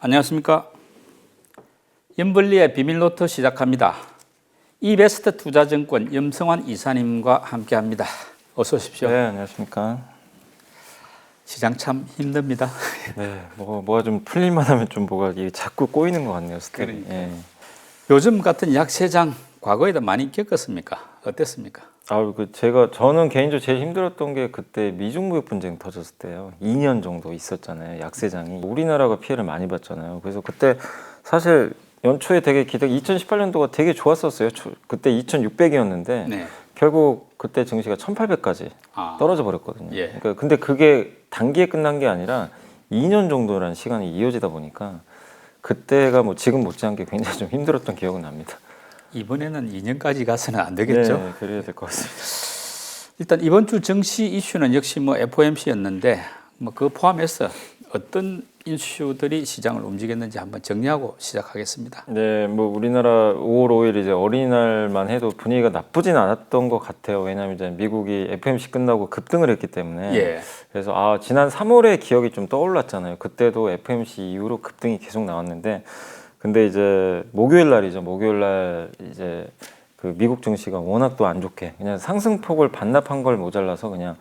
안녕하십니까. 염블리의 비밀노트 시작합니다. 이베스트 투자증권 염성환 이사님과 함께합니다. 어서 오십시오. 네, 안녕하십니까. 시장 참 힘듭니다. 네, 뭐가 좀 풀릴만 하면 좀 뭐가 이게 자꾸 꼬이는 것 같네요, 스텝이. 그러니까. 예. 요즘 같은 약세장 과거에도 많이 겪었습니까? 어땠습니까? 저는 개인적으로 제일 힘들었던 게 그때 미중 무역 분쟁 터졌을 때요. 2년 정도 있었잖아요, 약세장이. 우리나라가 피해를 많이 봤잖아요. 그래서 그때 사실 연초에 되게 2018년도가 되게 좋았었어요. 그때 2,600이었는데 네. 결국 그때 증시가 1,800까지 떨어져 버렸거든요. 예. 그러니까 근데 그게 단기에 끝난 게 아니라 2년 정도라는 시간이 이어지다 보니까 그때가 뭐 지금 못지않게 굉장히 좀 힘들었던 기억은 납니다. 이번에는 2년까지 가서는 안 되겠죠? 네, 그래야 될 것 같습니다. 일단 이번 주 증시 이슈는 역시 FOMC였는데 그 포함해서 어떤 이슈들이 시장을 움직였는지 한번 정리하고 시작하겠습니다. 네, 우리나라 5월 5일 이제 어린이날만 해도 분위기가 나쁘진 않았던 것 같아요. 왜냐하면 이제 미국이 FOMC 끝나고 급등을 했기 때문에. 예. 그래서 지난 3월의 기억이 좀 떠올랐잖아요. 그때도 FOMC 이후로 급등이 계속 나왔는데, 근데 이제 목요일 날이죠. 목요일 날 이제 그 미국 증시가 워낙 또 안 좋게 그냥 상승폭을 반납한 걸 모자라서 그냥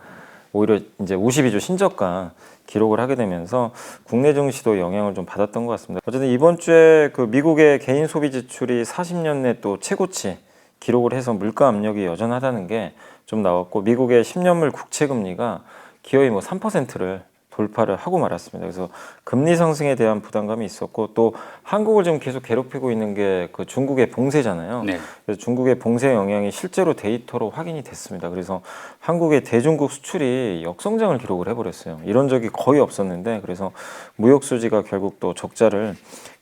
오히려 이제 52주 신저가 기록을 하게 되면서 국내 증시도 영향을 좀 받았던 것 같습니다. 어쨌든 이번 주에 그 미국의 개인 소비 지출이 40년 내 또 최고치 기록을 해서 물가 압력이 여전하다는 게 좀 나왔고, 미국의 10년물 국채 금리가 기어이 3%를 돌파를 하고 말았습니다. 그래서 금리 상승에 대한 부담감이 있었고, 또 한국을 지금 계속 괴롭히고 있는 게 그 중국의 봉쇄잖아요. 네. 그래서 중국의 봉쇄 영향이 실제로 데이터로 확인이 됐습니다. 그래서 한국의 대중국 수출이 역성장을 기록을 해버렸어요. 이런 적이 거의 없었는데, 그래서 무역 수지가 결국 또 적자를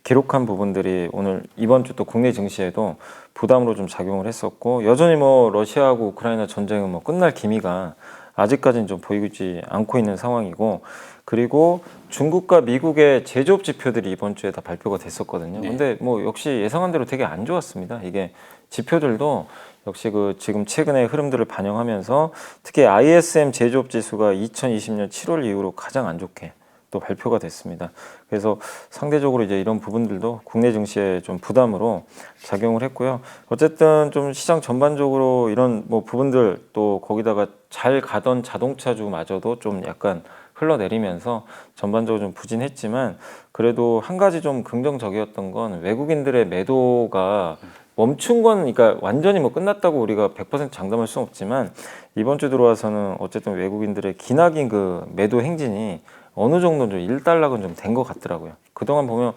기록한 부분들이 오늘 이번 주 또 국내 증시에도 부담으로 좀 작용을 했었고, 여전히 러시아하고 우크라이나 전쟁은 끝날 기미가 아직까지는 좀 보이지 않고 있는 상황이고, 그리고 중국과 미국의 제조업 지표들이 이번 주에 다 발표가 됐었거든요. 네. 근데 역시 예상한 대로 되게 안 좋았습니다. 이게 지표들도 역시 지금 최근의 흐름들을 반영하면서 특히 ISM 제조업 지수가 2020년 7월 이후로 가장 안 좋게 또 발표가 됐습니다. 그래서 상대적으로 이제 이런 부분들도 국내 증시에 좀 부담으로 작용을 했고요. 어쨌든 좀 시장 전반적으로 이런 부분들, 또 거기다가 잘 가던 자동차주마저도 좀 약간 흘러내리면서 전반적으로 좀 부진했지만, 그래도 한 가지 좀 긍정적이었던 건 외국인들의 매도가 멈춘 건, 그러니까 완전히 끝났다고 우리가 100% 장담할 수는 없지만, 이번 주 들어와서는 어쨌든 외국인들의 기나긴 그 매도 행진이 어느 정도 좀 일단락은 좀 된 것 같더라고요. 그동안 보면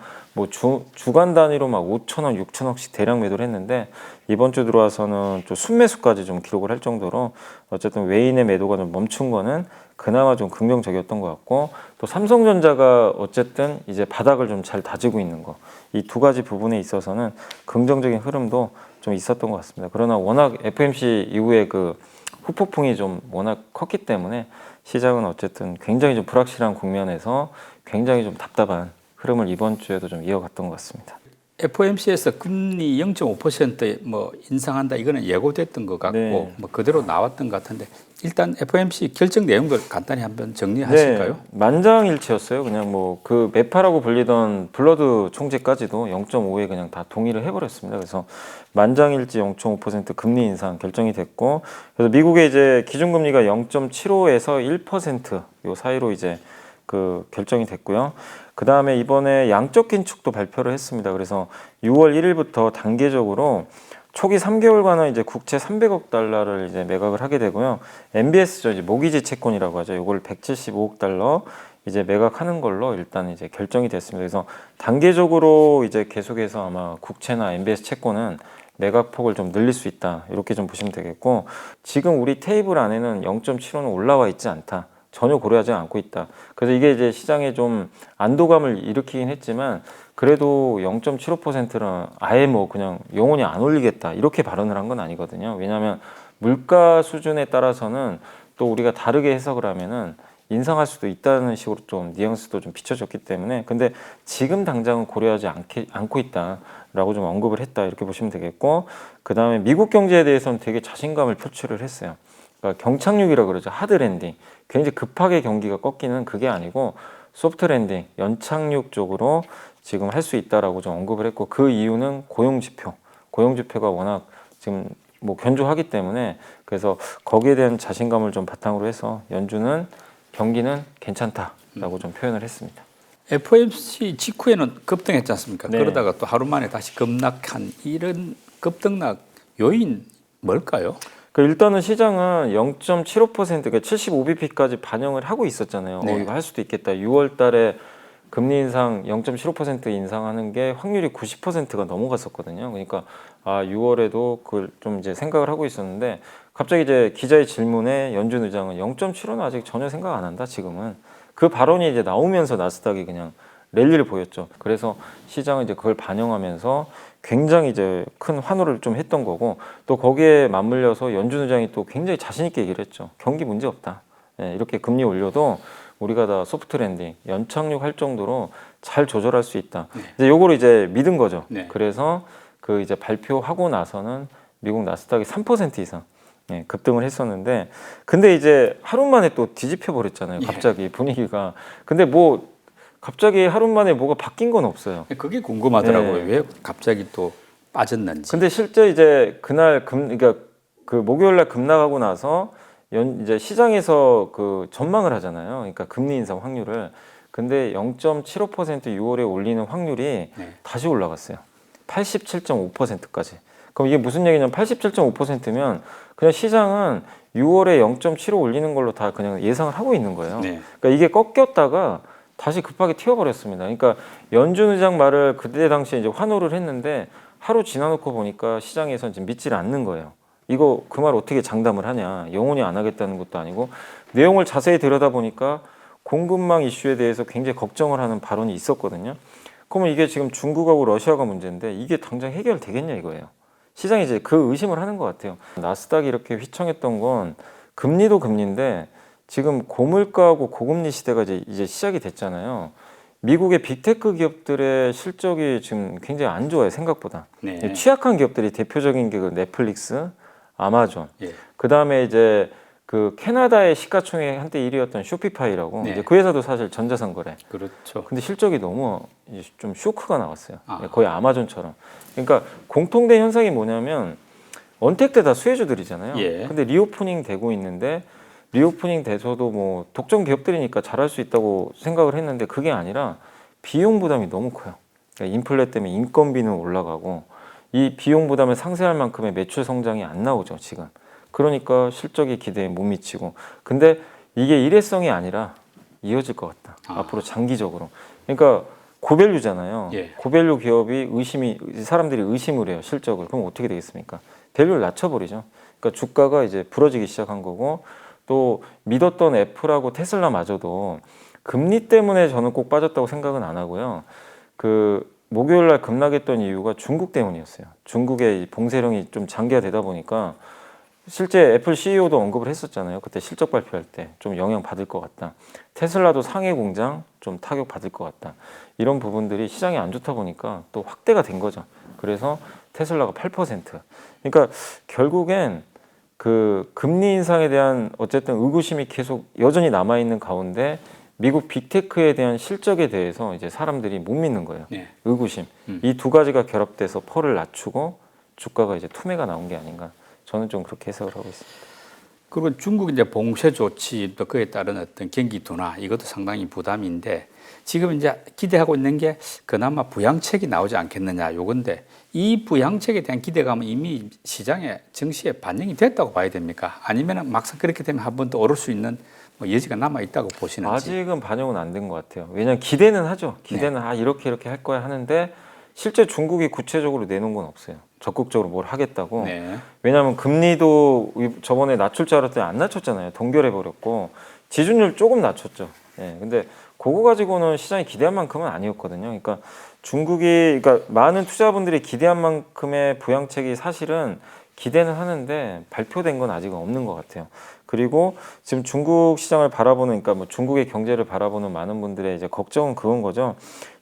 주간 단위로 5천억, 6천억씩 대량 매도를 했는데, 이번 주 들어와서는 좀 순매수까지 좀 기록을 할 정도로 어쨌든 외인의 매도가 좀 멈춘 거는 그나마 좀 긍정적이었던 것 같고, 또 삼성전자가 어쨌든 이제 바닥을 좀 잘 다지고 있는 거, 이 두 가지 부분에 있어서는 긍정적인 흐름도 좀 있었던 것 같습니다. 그러나 워낙 FOMC 이후에 그 후폭풍이 좀 워낙 컸기 때문에 시장은 어쨌든 굉장히 좀 불확실한 국면에서 굉장히 좀 답답한 흐름을 이번 주에도 좀 이어갔던 것 같습니다. FOMC에서 금리 0.5% 인상한다, 이거는 예고됐던 것 같고 네. 그대로 나왔던 것 같은데, 일단 FOMC 결정 내용들 간단히 한번 정리하실까요? 네, 만장일치였어요. 그냥 그 매파라고 불리던 블러드 총재까지도 0.5에 그냥 다 동의를 해버렸습니다. 그래서 만장일치 0.5% 금리 인상 결정이 됐고, 그래서 미국의 이제 기준금리가 0.75에서 1% 요 사이로 이제 그 결정이 됐고요. 그 다음에 이번에 양적 긴축도 발표를 했습니다. 그래서 6월 1일부터 단계적으로 초기 3개월간은 이제 국채 300억 달러를 이제 매각을 하게 되고요. MBS죠, 이제 모기지 채권이라고 하죠. 이걸 175억 달러 이제 매각하는 걸로 일단 이제 결정이 됐습니다. 그래서 단계적으로 이제 계속해서 아마 국채나 MBS 채권은 매각폭을 좀 늘릴 수 있다, 이렇게 좀 보시면 되겠고, 지금 우리 테이블 안에는 0.75는 올라와 있지 않다, 전혀 고려하지 않고 있다. 그래서 이게 이제 시장에 좀 안도감을 일으키긴 했지만, 그래도 0.75%는 아예 그냥 영원히 안 올리겠다, 이렇게 발언을 한 건 아니거든요. 왜냐하면 물가 수준에 따라서는 또 우리가 다르게 해석을 하면은 인상할 수도 있다는 식으로 좀 뉘앙스도 좀 비춰졌기 때문에, 근데 지금 당장은 고려하지 않고 있다라고 좀 언급을 했다, 이렇게 보시면 되겠고, 그 다음에 미국 경제에 대해서는 되게 자신감을 표출을 했어요. 그러니까 경착륙이라고 그러죠. 하드 랜딩. 굉장히 급하게 경기가 꺾이는 그게 아니고 소프트 랜딩, 연착륙 쪽으로 지금 할 수 있다라고 좀 언급을 했고 그 이유는 고용지표가 워낙 지금 뭐 견조하기 때문에 그래서 거기에 대한 자신감을 좀 바탕으로 해서 연준은 경기는 괜찮다라고 좀 표현을 했습니다. FOMC 직후에는 급등했지 않습니까? 네. 그러다가 또 하루 만에 다시 급락한 이런 급등락 요인 뭘까요? 그 일단은 시장은 0.75% 그러니까 75bp까지 반영을 하고 있었잖아요. 네. 이거 할 수도 있겠다. 6월 달에 금리 인상 0.75% 인상하는 게 확률이 90%가 넘어갔었거든요. 그러니까 6월에도 그걸 좀 이제 생각을 하고 있었는데 갑자기 이제 기자의 질문에 연준 의장은 0.75는 아직 전혀 생각 안 한다. 지금은 그 발언이 이제 나오면서 나스닥이 그냥 랠리를 보였죠. 그래서 시장은 이제 그걸 반영하면서 굉장히 이제 큰 환호를 좀 했던 거고 또 거기에 맞물려서 연준 의장이 또 굉장히 자신 있게 얘기를 했죠. 경기 문제 없다. 예, 이렇게 금리 올려도 우리가 다 소프트 랜딩, 연착륙 할 정도로 잘 조절할 수 있다. 네. 이제 요거를 이제 믿은 거죠. 네. 그래서 그 이제 발표하고 나서는 미국 나스닥이 3% 이상 예, 급등을 했었는데 근데 이제 하루 만에 또 뒤집혀 버렸잖아요. 갑자기 분위기가. 근데 뭐 갑자기 하루 만에 뭐가 바뀐 건 없어요. 그게 궁금하더라고요. 네. 왜 갑자기 또 빠졌는지. 근데 실제 이제 그날 그러니까 그 목요일 날 급락하고 나서 이제 시장에서 그 전망을 하잖아요. 그러니까 금리 인상 확률을. 근데 0.75% 6월에 올리는 확률이 네. 다시 올라갔어요. 87.5%까지. 그럼 이게 무슨 얘기냐면 87.5%면 그냥 시장은 6월에 0.75 올리는 걸로 다 그냥 예상을 하고 있는 거예요. 네. 그러니까 이게 꺾였다가 다시 급하게 튀어버렸습니다. 그러니까 연준 의장 말을 그때 당시에 이제 환호를 했는데 하루 지나놓고 보니까 시장에선 지금 믿지를 않는 거예요. 이거 그 말 어떻게 장담을 하냐. 영원히 안 하겠다는 것도 아니고 내용을 자세히 들여다보니까 공급망 이슈에 대해서 굉장히 걱정을 하는 발언이 있었거든요. 그러면 이게 지금 중국하고 러시아가 문제인데 이게 당장 해결되겠냐 이거예요. 시장이 이제 그 의심을 하는 것 같아요. 나스닥이 이렇게 휘청했던 건 금리도 금리인데 지금 고물가하고 고금리 시대가 이제 시작이 됐잖아요. 미국의 빅테크 기업들의 실적이 지금 굉장히 안 좋아요, 생각보다. 네. 취약한 기업들이 대표적인 게 그 넷플릭스, 아마존. 예. 그 다음에 이제 그 캐나다의 시가총액 한때 1위였던 쇼피파이라고. 네. 이제 그 회사도 사실 전자상거래. 그렇죠. 근데 실적이 너무 이제 좀 쇼크가 나왔어요. 아. 거의 아마존처럼. 그러니까 공통된 현상이 뭐냐면 언택트 다 수혜주들이잖아요. 예. 근데 리오프닝 되고 있는데 리오프닝 돼서도 뭐 독점 기업들이니까 잘할 수 있다고 생각을 했는데 그게 아니라 비용 부담이 너무 커요. 그러니까 인플레 때문에 인건비는 올라가고 이 비용 부담을 상쇄할 만큼의 매출 성장이 안 나오죠, 지금. 그러니까 실적이 기대에 못 미치고. 근데 이게 일회성이 아니라 이어질 것 같다. 앞으로 장기적으로. 그러니까 고밸류잖아요. 예. 고밸류 기업이 사람들이 의심을 해요, 실적을. 그럼 어떻게 되겠습니까? 밸류를 낮춰버리죠. 그러니까 주가가 이제 부러지기 시작한 거고 또 믿었던 애플하고 테슬라마저도 금리 때문에 저는 꼭 빠졌다고 생각은 안 하고요. 그 목요일 날 급락했던 이유가 중국 때문이었어요. 중국의 이 봉쇄령이 좀 장기화되다 보니까 실제 애플 CEO도 언급을 했었잖아요. 그때 실적 발표할 때 좀 영향 받을 것 같다. 테슬라도 상해 공장 좀 타격 받을 것 같다. 이런 부분들이 시장이 안 좋다 보니까 또 확대가 된 거죠. 그래서 테슬라가 8%. 그러니까 결국엔 그 금리 인상에 대한 어쨌든 의구심이 계속 여전히 남아 있는 가운데 미국 빅테크에 대한 실적에 대해서 이제 사람들이 못 믿는 거예요. 네. 의구심. 이 두 가지가 결합돼서 펄을 낮추고 주가가 이제 투매가 나온 게 아닌가. 저는 좀 그렇게 해석을 하고 있습니다. 그리고 중국 이제 봉쇄 조치 또 그에 따른 어떤 경기 둔화 이것도 상당히 부담인데 지금 이제 기대하고 있는 게 그나마 부양책이 나오지 않겠느냐 요건데 이 부양책에 대한 기대감은 이미 시장에 증시에 반영이 됐다고 봐야 됩니까? 아니면 막상 그렇게 되면 한 번 더 오를 수 있는 뭐 여지가 남아 있다고 보시는지? 아직은 반영은 안 된 것 같아요. 왜냐하면 기대는 하죠. 기대는 이렇게 할 거야 하는데 실제 중국이 구체적으로 내놓은 건 없어요. 적극적으로 뭘 하겠다고. 네. 왜냐하면 금리도 저번에 낮출 줄 알았더니 안 낮췄잖아요. 동결해 버렸고 지준율 조금 낮췄죠. 예. 근데 그거 가지고는 시장이 기대한 만큼은 아니었거든요. 그러니까 중국이 그러니까 많은 투자분들이 기대한 만큼의 부양책이 사실은 기대는 하는데 발표된 건 아직은 없는 것 같아요. 그리고 지금 중국 시장을 바라보는 그러니까 뭐 중국의 경제를 바라보는 많은 분들의 이제 걱정은 그건 거죠.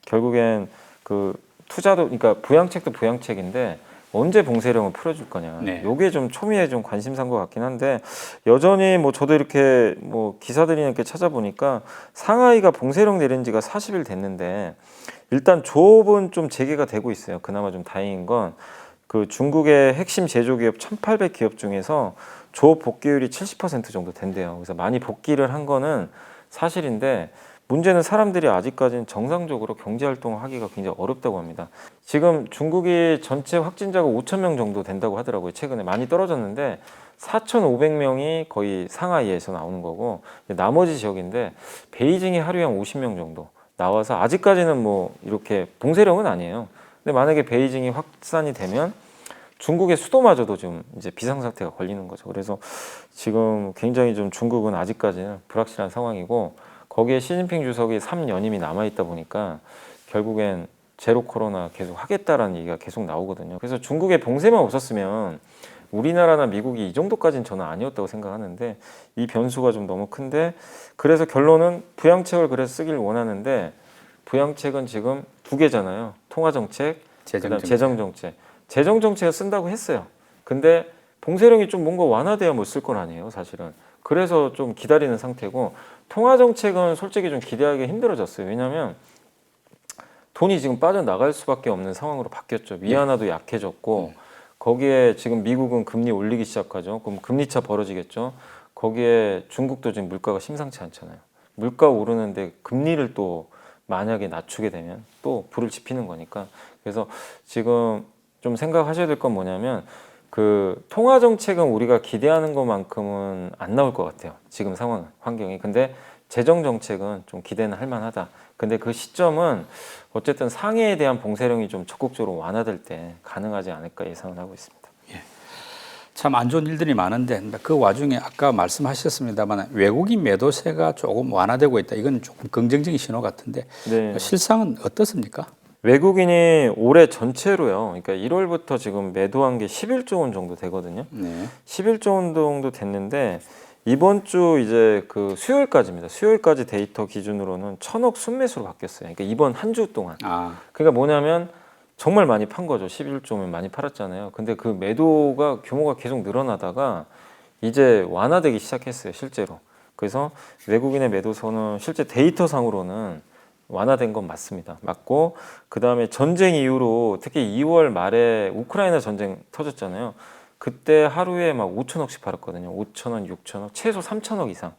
결국엔 그 투자도 그러니까 부양책도 부양책인데 언제 봉쇄령을 풀어줄 거냐. 네. 요게 좀 초미에 좀 관심사인 것 같긴 한데 여전히 뭐 저도 이렇게 뭐 기사들이 이렇게 찾아보니까 상하이가 봉쇄령 내린 지가 40일 됐는데 일단 조업은 좀 재개가 되고 있어요. 그나마 좀 다행인 건 그 중국의 핵심 제조기업 1,800 기업 중에서 조업 복귀율이 70% 정도 된대요. 그래서 많이 복귀를 한 거는 사실인데 문제는 사람들이 아직까지는 정상적으로 경제 활동을 하기가 굉장히 어렵다고 합니다. 지금 중국이 전체 확진자가 5천 명 정도 된다고 하더라고요. 최근에 많이 떨어졌는데 4,500명이 거의 상하이에서 나오는 거고 나머지 지역인데 베이징이 하루에 한 50명 정도 나와서 아직까지는 뭐 이렇게 봉쇄령은 아니에요. 근데 만약에 베이징이 확산이 되면 중국의 수도마저도 좀 이제 비상사태가 걸리는 거죠. 그래서 지금 굉장히 좀 중국은 아직까지는 불확실한 상황이고 거기에 시진핑 주석이 3연임이 남아있다 보니까 결국엔 제로 코로나 계속 하겠다라는 얘기가 계속 나오거든요. 그래서 중국의 봉쇄만 없었으면 우리나라나 미국이 이 정도까지는 저는 아니었다고 생각하는데 이 변수가 좀 너무 큰데 그래서 결론은 부양책을 그래서 쓰길 원하는데 부양책은 지금 두 개잖아요. 통화정책, 그다음 재정정책. 재정정책을 쓴다고 했어요. 근데 봉쇄령이 좀 뭔가 완화돼야 뭐 쓸 건 아니에요, 사실은. 그래서 좀 기다리는 상태고 통화정책은 솔직히 좀 기대하기 힘들어졌어요. 왜냐하면 돈이 지금 빠져나갈 수밖에 없는 상황으로 바뀌었죠. 위안화도 약해졌고 거기에 지금 미국은 금리 올리기 시작하죠. 그럼 금리차 벌어지겠죠. 거기에 중국도 지금 물가가 심상치 않잖아요. 물가 오르는데 금리를 또 만약에 낮추게 되면 또 불을 지피는 거니까. 그래서 지금 좀 생각하셔야 될 건 뭐냐면 그 통화 정책은 우리가 기대하는 것만큼은 안 나올 것 같아요. 지금 상황 환경이. 근데 재정 정책은 좀 기대는 할 만하다. 근데 그 시점은 어쨌든 상해에 대한 봉쇄령이 좀 적극적으로 완화될 때 가능하지 않을까 예상을 하고 있습니다. 참 안 좋은 일들이 많은데 그 와중에 아까 말씀하셨습니다만 외국인 매도세가 조금 완화되고 있다. 이건 조금 긍정적인 신호 같은데 네. 실상은 어떻습니까? 외국인이 올해 전체로요. 그러니까 1월부터 지금 매도한 게 11조 원 정도 되거든요. 네. 11조 원 정도 됐는데 이번 주 이제 그 수요일까지입니다. 수요일까지 데이터 기준으로는 1,000억 순매수로 바뀌었어요. 그러니까 이번 한 주 동안. 그러니까 뭐냐면 정말 많이 판 거죠. 11조면 많이 팔았잖아요. 근데 그 매도가 규모가 계속 늘어나다가 이제 완화되기 시작했어요. 실제로. 그래서 외국인의 매도선은 실제 데이터상으로는 완화된 건 맞습니다. 맞고 그 다음에 전쟁 이후로 특히 2월 말에 우크라이나 전쟁 터졌잖아요. 그때 하루에 막 5천억씩 팔았거든요. 5천억, 6천억, 최소 3천억 이상.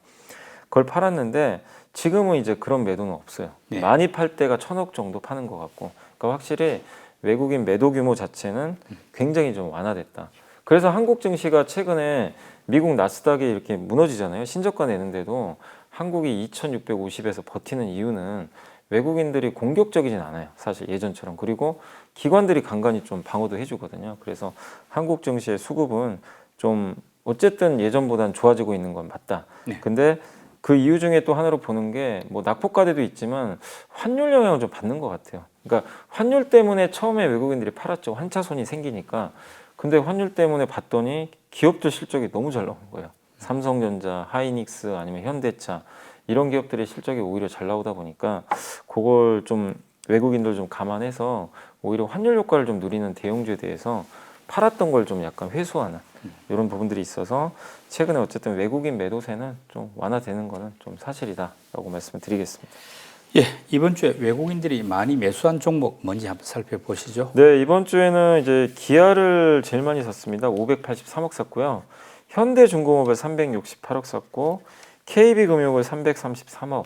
그걸 팔았는데 지금은 이제 그런 매도는 없어요. 네. 많이 팔 때가 1,000억 정도 파는 것 같고. 그러니까 확실히 외국인 매도 규모 자체는 굉장히 좀 완화됐다. 그래서 한국 증시가 최근에 미국 나스닥이 이렇게 무너지잖아요. 신저가 내는데도 한국이 2,650에서 버티는 이유는 외국인들이 공격적이진 않아요. 사실 예전처럼. 그리고 기관들이 간간히 좀 방어도 해주거든요. 그래서 한국 증시의 수급은 좀 어쨌든 예전보다는 좋아지고 있는 건 맞다. 네. 근데 그 이유 중에 또 하나로 보는 게 뭐 낙폭과대도 있지만 환율 영향을 좀 받는 것 같아요. 그러니까 환율 때문에 처음에 외국인들이 팔았죠. 환차손이 생기니까. 근데 환율 때문에 봤더니 기업들 실적이 너무 잘 나오는 거예요. 삼성전자, 하이닉스 아니면 현대차 이런 기업들의 실적이 오히려 잘 나오다 보니까 그걸 좀 외국인들 좀 감안해서 오히려 환율 효과를 좀 누리는 대형주에 대해서 팔았던 걸 좀 약간 회수하는 이런 부분들이 있어서 최근에 어쨌든 외국인 매도세는 좀 완화되는 거는 좀 사실이다라고 말씀을 드리겠습니다. 예, 이번 주에 외국인들이 많이 매수한 종목 뭔지 한번 살펴보시죠. 네, 이번 주에는 이제 기아를 제일 많이 샀습니다. 583억 샀고요. 현대중공업을 368억 샀고 KB금융을 333억,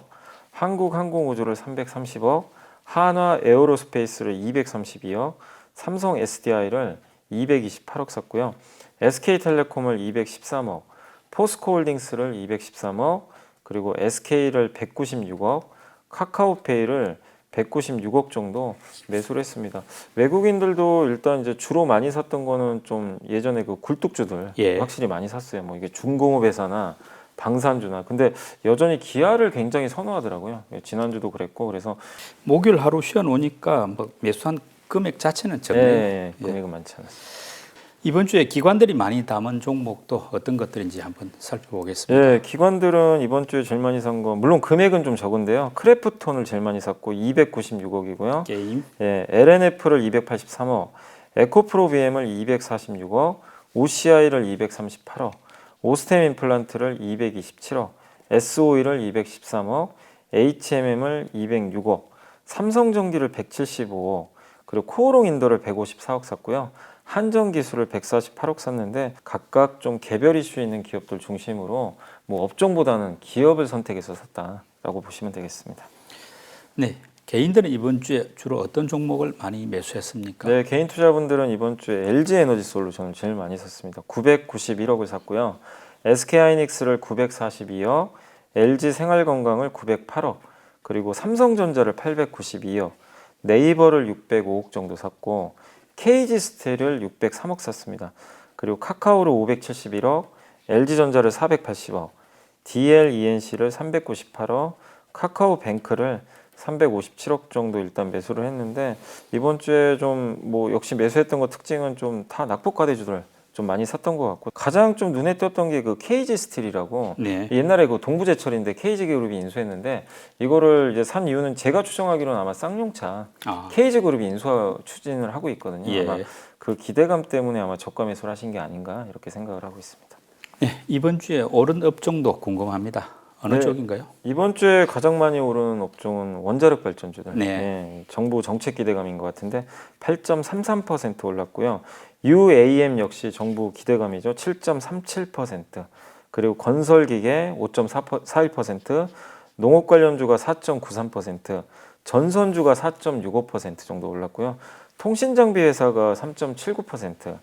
한국항공우주를 330억, 한화에어로스페이스를 232억, 삼성 SDI를 228억 샀고요. SK텔레콤을 213억, 포스코홀딩스를 213억, 그리고 SK를 196억, 카카오페이를 196억 정도 매수를 했습니다. 외국인들도 일단 이제 주로 많이 샀던 거는 좀 예전에 그 굴뚝주들 확실히 많이 샀어요. 뭐 이게 중공업회사나 방산주나. 근데 여전히 기아를 굉장히 선호하더라고요. 지난주도 그랬고 그래서 목요일 하루 쉬어 놓으니까 뭐 매수한 금액 자체는 적네요. 네, 금액은 많지 않았어요. 이번 주에 기관들이 많이 담은 종목도 어떤 것들인지 한번 살펴보겠습니다. 네, 기관들은 이번 주에 제일 많이 산 거 물론 금액은 좀 적은데요. 크래프톤을 제일 많이 샀고 296억이고요. 게임, 예, LNF를 283억, 에코프로비엠을 246억, OCI를 238억, 오스템 임플란트를 227억, S오일을 213억, HMM을 206억, 삼성전기를 175억, 그리고 코오롱 인더를 154억 샀고요. 한전기술을 148억 샀는데 각각 좀 개별 이슈 있는 기업들 중심으로 뭐 업종보다는 기업을 선택해서 샀다라고 보시면 되겠습니다. 네. 개인들은 이번 주에 주로 어떤 종목을 많이 매수했습니까? 네, 개인 투자분들은 이번 주에 LG에너지솔루션을 제일 많이 샀습니다. 991억을 샀고요. SK하이닉스를 942억, LG생활건강을 908억, 그리고 삼성전자를 892억, 네이버를 605억 정도 샀고 KG스틸을 603억 샀습니다. 그리고 카카오를 571억, LG전자를 480억, DLENC를 398억, 카카오뱅크를 357억 정도 일단 매수를 했는데 이번 주에 좀 뭐 역시 매수했던 거 특징은 좀 다 낙폭과대주들 좀 많이 샀던 것 같고 가장 좀 눈에 띄었던 게 그 KG 스틸이라고 네. 옛날에 그 동부제철인데 KG 그룹이 인수했는데 이거를 이제 산 이유는 제가 추정하기로는 아마 쌍용차 KG 그룹이 인수 추진을 하고 있거든요. 예. 아마 그 기대감 때문에 아마 저가 매수를 하신 게 아닌가 이렇게 생각을 하고 있습니다. 네. 이번 주에 오른 업종도 궁금합니다. 어느 네. 쪽인가요? 이번 주에 가장 많이 오른 업종은 원자력 발전주들. 네. 네, 정부 정책 기대감인 것 같은데 8.33% 올랐고요. UAM 역시 정부 기대감이죠. 7.37%. 그리고 건설기계 5.41%, 농업 관련주가 4.93%, 전선주가 4.65% 정도 올랐고요. 통신장비 회사가 3.79%,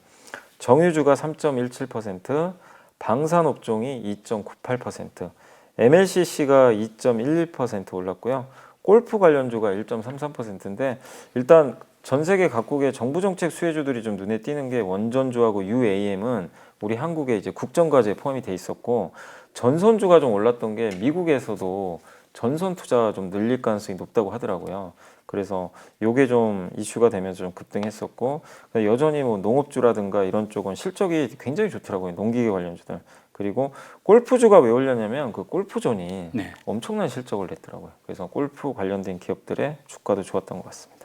정유주가 3.17%, 방산업종이 2.98%, MLCC가 2.11% 올랐고요. 골프 관련주가 1.33%인데 일단 전 세계 각국의 정부 정책 수혜주들이 좀 눈에 띄는 게 원전주하고 UAM은 우리 한국에 이제 국정과제에 포함이 돼 있었고 전선주가 좀 올랐던 게 미국에서도 전선 투자 좀 늘릴 가능성이 높다고 하더라고요. 그래서 요게 좀 이슈가 되면서 좀 급등했었고 여전히 뭐 농업주라든가 이런 쪽은 실적이 굉장히 좋더라고요. 농기계 관련주들. 그리고 골프주가 왜 올렸냐면 그 골프존이 네. 엄청난 실적을 냈더라고요. 그래서 골프 관련된 기업들의 주가도 좋았던 것 같습니다.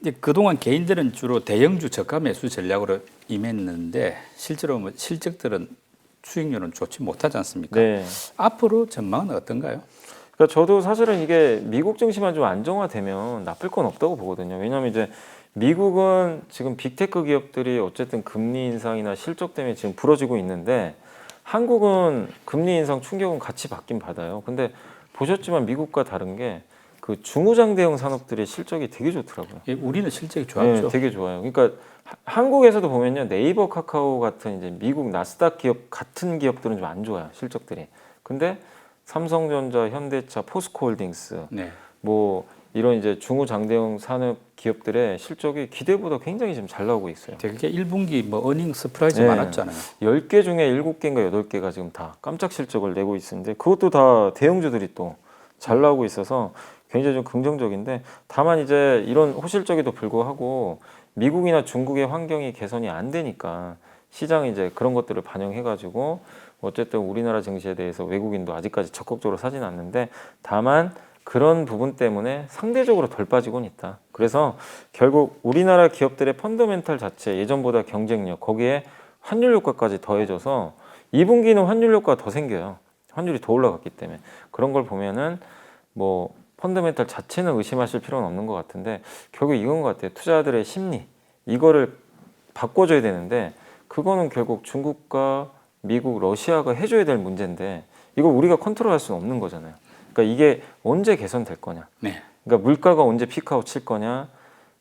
이제 그동안 개인들은 주로 대형주 저가 매수 전략으로 임했는데 실제로 뭐 실적들은 수익률은 좋지 못하지 않습니까? 네. 앞으로 전망은 어떤가요? 그러니까 저도 사실은 이게 미국 증시만 좀 안정화되면 나쁠 건 없다고 보거든요. 왜냐하면 이제 미국은 지금 빅테크 기업들이 어쨌든 금리 인상이나 실적 때문에 지금 부러지고 있는데 한국은 금리 인상 충격은 같이 받긴 받아요. 근데 보셨지만 미국과 다른 게 그 중후장대형 산업들의 실적이 되게 좋더라고요. 예, 우리는 실적이 좋았죠. 네, 되게 좋아요. 그러니까 한국에서도 보면요, 네이버, 카카오 같은 이제 미국 나스닥 기업 같은 기업들은 좀 안 좋아요, 실적들이. 근데 삼성전자, 현대차, 포스코홀딩스, 네. 뭐 이런 이제 중후장대형 산업 기업들의 실적이 기대보다 굉장히 지금 잘 나오고 있어요. 되게 1분기 뭐 어닝 서프라이즈 네. 많았잖아요. 10개 중에 7개인가 8개가 지금 다 깜짝 실적을 내고 있는데 그것도 다 대형주들이 또 잘 나오고 있어서 굉장히 좀 긍정적인데 다만 이제 이런 호실적에도 불구하고 미국이나 중국의 환경이 개선이 안 되니까 시장이 이제 그런 것들을 반영해가지고 어쨌든 우리나라 증시에 대해서 외국인도 아직까지 적극적으로 사진 않는데 다만 그런 부분 때문에 상대적으로 덜 빠지곤 있다. 그래서 결국 우리나라 기업들의 펀더멘탈 자체 예전보다 경쟁력 거기에 환율 효과까지 더해져서 2분기는 환율 효과가 더 생겨요. 환율이 더 올라갔기 때문에 그런 걸 보면은 뭐 펀더멘탈 자체는 의심하실 필요는 없는 것 같은데 결국 이건 것 같아요. 투자자들의 심리 이거를 바꿔줘야 되는데 그거는 결국 중국과 미국, 러시아가 해줘야 될 문제인데 이걸 우리가 컨트롤할 수는 없는 거잖아요. 그러니까 이게 언제 개선될 거냐. 네. 그러니까 물가가 언제 피크아웃 칠 거냐.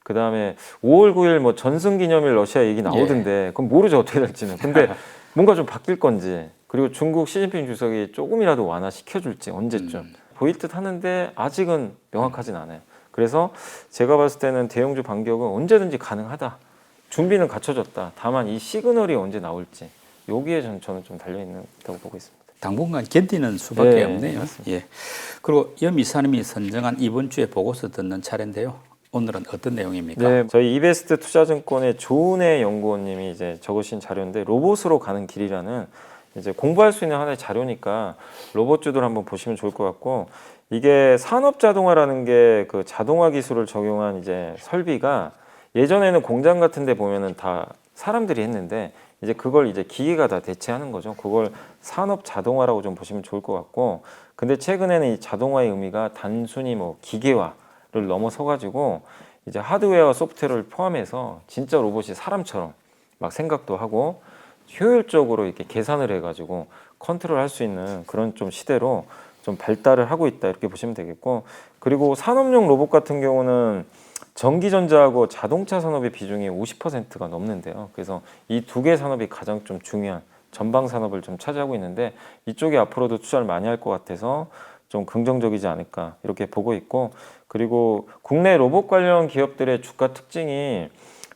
그 다음에 5월 9일 뭐 전승기념일 러시아 얘기 나오던데 그럼 모르죠 어떻게 될지는. 근데 뭔가 좀 바뀔 건지 그리고 중국 시진핑 주석이 조금이라도 완화시켜줄지 언제쯤 보일 듯 하는데 아직은 명확하진 않아요. 그래서 제가 봤을 때는 대형주 반격은 언제든지 가능하다. 준비는 갖춰졌다. 다만 이 시그널이 언제 나올지 여기에 저는 좀 달려있다고 보고 있습니다. 당분간 견디는 수밖에 네, 없네요. 맞습니다. 예. 그리고 염 이사님이 선정한 이번 주에 보고서 듣는 차례인데요. 오늘은 어떤 내용입니까? 네, 저희 이베스트 투자증권의 조은혜 연구원님이 이제 적으신 자료인데 로봇으로 가는 길이라는 이제 공부할 수 있는 하나의 자료니까 로봇주들 한번 보시면 좋을 것 같고 이게 산업 자동화라는 게 그 자동화 기술을 적용한 이제 설비가 예전에는 공장 같은 데 보면은 다 사람들이 했는데 이제 그걸 이제 기계가 다 대체하는 거죠. 그걸 산업 자동화라고 좀 보시면 좋을 것 같고 근데 최근에는 이 자동화의 의미가 단순히 뭐 기계화 넘어서 가지고 이제 하드웨어와 소프트웨어를 포함해서 진짜 로봇이 사람처럼 막 생각도 하고 효율적으로 이렇게 계산을 해가지고 컨트롤할 수 있는 그런 좀 시대로 좀 발달을 하고 있다 이렇게 보시면 되겠고, 그리고 산업용 로봇 같은 경우는 전기전자하고 자동차 산업의 비중이 50%가 넘는데요. 그래서 이 두 개 산업이 가장 좀 중요한 전방 산업을 좀 차지하고 있는데, 이쪽에 앞으로도 투자를 많이 할 것 같아서 좀 긍정적이지 않을까 이렇게 보고 있고, 그리고 국내 로봇 관련 기업들의 주가 특징이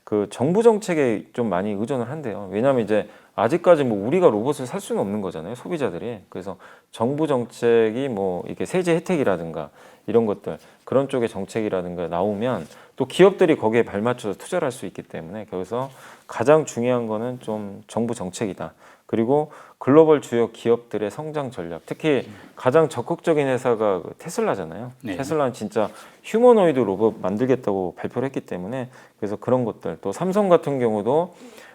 그 정부 정책에 좀 많이 의존을 한대요. 왜냐하면 이제 아직까지 뭐 우리가 로봇을 살 수는 없는 거잖아요, 소비자들이. 그래서 정부 정책이 뭐 이게 세제 혜택이라든가 이런 것들, 그런 쪽의 정책이라든가 나오면 또 기업들이 거기에 발맞춰서 투자를 할 수 있기 때문에, 그래서 가장 중요한 거는 좀 정부 정책이다. 그리고 글로벌 주요 기업들의 성장 전략, 특히 가장 적극적인 회사가 그 테슬라잖아요. 네. 테슬라는 진짜 휴머노이드 로봇 만들겠다고 발표를 했기 때문에, 그래서 그런 것들, 또 삼성 같은 경우도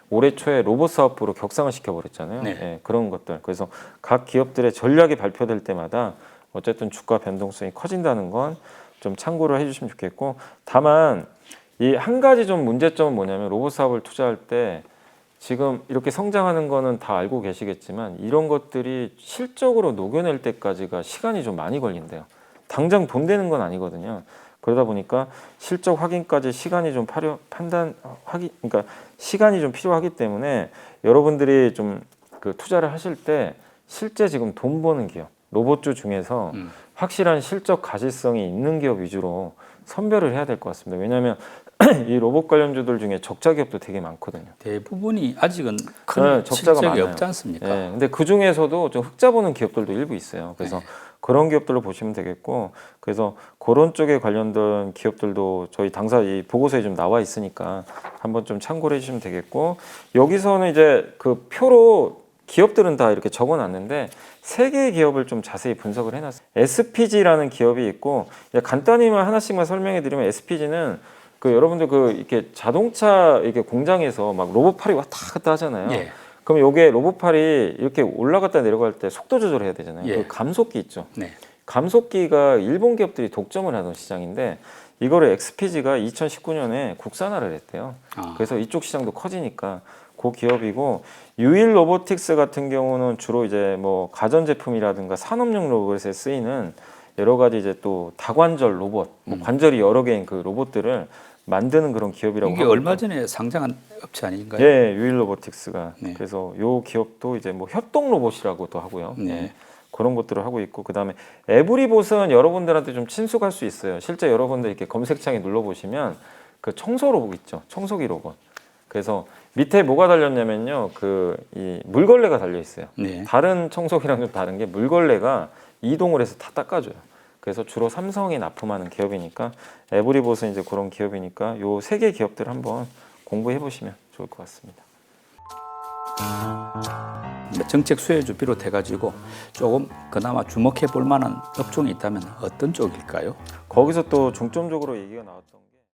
올해 초에 로봇 사업부로 격상을 시켜버렸잖아요. 네. 예, 그런 것들. 그래서 각 기업들의 전략이 발표될 때마다 어쨌든 주가 변동성이 커진다는 건 좀 참고를 해주시면 좋겠고, 다만 이 한 가지 좀 문제점은 뭐냐면, 로봇 사업을 투자할 때 지금 이렇게 성장하는 거는 다 알고 계시겠지만, 이런 것들이 실적으로 녹여낼 때까지가 시간이 좀 많이 걸린대요. 당장 돈 되는 건 아니거든요. 그러다 보니까 실적 확인까지 시간이 좀 그러니까 시간이 좀 필요하기 때문에, 여러분들이 좀 그 투자를 하실 때 실제 지금 돈 버는 기업, 로봇주 중에서 확실한 실적 가시성이 있는 기업 위주로 선별을 해야 될 것 같습니다. 왜냐하면 이 로봇 관련주들 중에 적자 기업도 되게 많거든요. 대부분이 아직은 큰 네, 적자가 실적이 많아요. 없지 않습니까? 네, 근데 그 중에서도 좀 흑자 보는 기업들도 일부 있어요. 그래서 그런 기업들로 보시면 되겠고, 그래서 그런 쪽에 관련된 기업들도 저희 당사 이 보고서에 좀 나와 있으니까 한번 좀 참고를 해주시면 되겠고, 여기서는 이제 그 표로 기업들은 다 이렇게 적어놨는데 세 개의 기업을 좀 자세히 분석을 해놨어요. SPG라는 기업이 있고, 간단히만 하나씩만 설명해드리면, SPG는 그 여러분들 그 이렇게 자동차 이렇게 공장에서 막 로봇팔이 왔다 갔다 하잖아요. 예. 그럼 요게 로봇팔이 이렇게 올라갔다 내려갈 때 속도 조절해야 되잖아요. 예. 그 감속기 있죠. 네. 감속기가 일본 기업들이 독점을 하던 시장인데, 이거를 XPG가 2019년에 국산화를 했대요. 그래서 이쪽 시장도 커지니까 그 기업이고, 유일 로보틱스 같은 경우는 주로 이제 뭐 가전제품이라든가 산업용 로봇에 쓰이는 여러 가지 이제 또 다관절 로봇, 뭐 관절이 여러 개인 그 로봇들을 만드는 그런 기업이라고 이게 하고 얼마 있고. 전에 상장한 업체 아닌가요? 예, 유일 로보틱스가. 네. 그래서 요 기업도 이제 뭐 협동 로봇이라고도 하고요. 네. 예, 그런 것들을 하고 있고, 그다음에 에브리봇은 여러분들한테 좀 친숙할 수 있어요. 실제 여러분들 이렇게 검색창에 눌러 보시면 그 청소 로봇 있죠. 청소기 로봇. 그래서 밑에 뭐가 달렸냐면요, 그 이 물걸레가 달려 있어요. 네. 다른 청소기랑 좀 다른 게 물걸레가 이동을 해서 다 닦아줘요. 그래서 주로 삼성이 납품하는 기업이니까, 에브리봇은 이제 그런 기업이니까 요 세 개 기업들 한번 공부해 보시면 좋을 것 같습니다. 정책 수혜주 비롯해가지고 조금 그나마 주목해 볼 만한 업종이 있다면 어떤 쪽일까요? 거기서 또 중점적으로 얘기가 나왔던 게